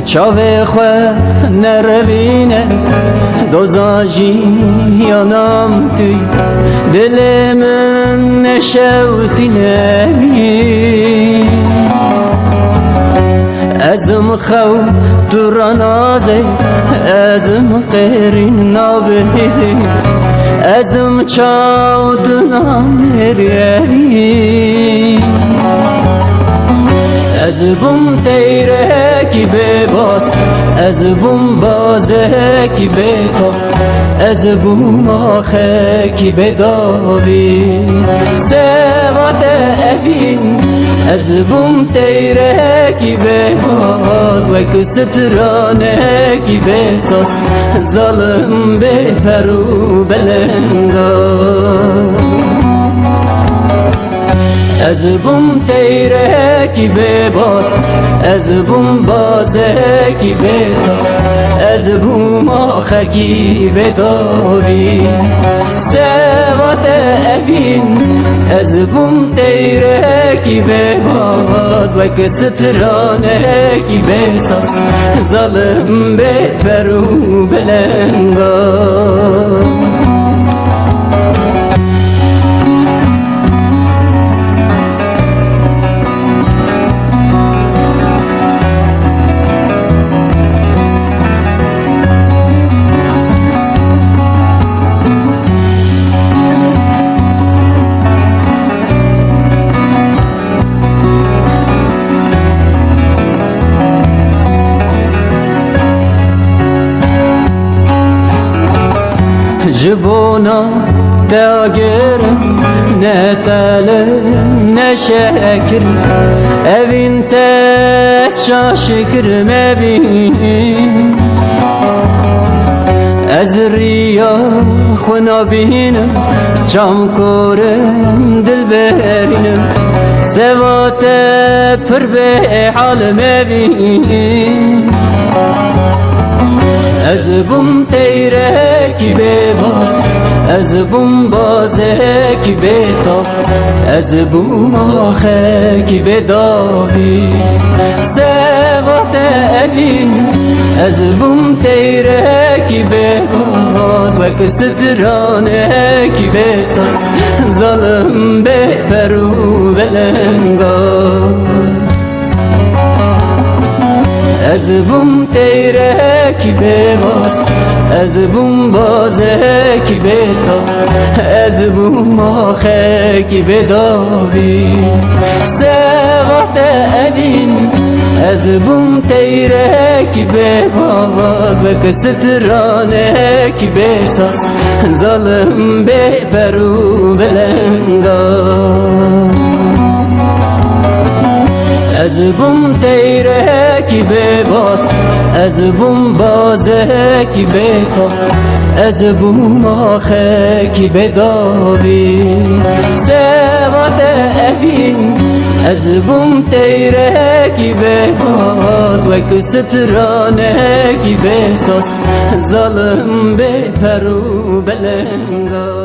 چاوه خواه نروینه دوزاجی یانم توی دل من نشوتی نبی ازم خو درانازه ازم قیرین نابهیزی ازم چاودنان ریری از بوم تیره کی بباس از بوم بازه کی بکا از بوم آخه کی بداوی سوات اوین از بوم تیره کی بباس و کسترانه کی بساس ظالم به پرو بلنگا از بوم تیره کی بباس از بوم بازه کی بتا از بوم آخه کی بداوی سوات اوین از بوم تیره کی بباس و کسترانه کی بساس ظالم به پرو بلنگا جبونا تاگرم نتالم نشکر اوین تس شاشکر مبین از ریا خونا بینم جام کورم دل برینم سوات پر به حال مبین از بوم تیره کی بباس از بوم بازه کی بتا از بوم آخه کی بداوی سوات اوین از بوم تیره کی بباس و کسترانه کی بساس ظالم به پرو بلنگا از بوم تیره کی بباس از بوم بازه کی بتا از بوم آخه کی بداوی سوات اوین از بوم تیره کی بباس و کسترانه کی بساس ظالم به پرو بلنگا از بوم تیره کی بباس از بوم بازه کی بتا از بوم آخه کی بداوی سوات اوین از بوم تیره کی بباس و کسترانه کی بساس ظالم به پرو بلنگا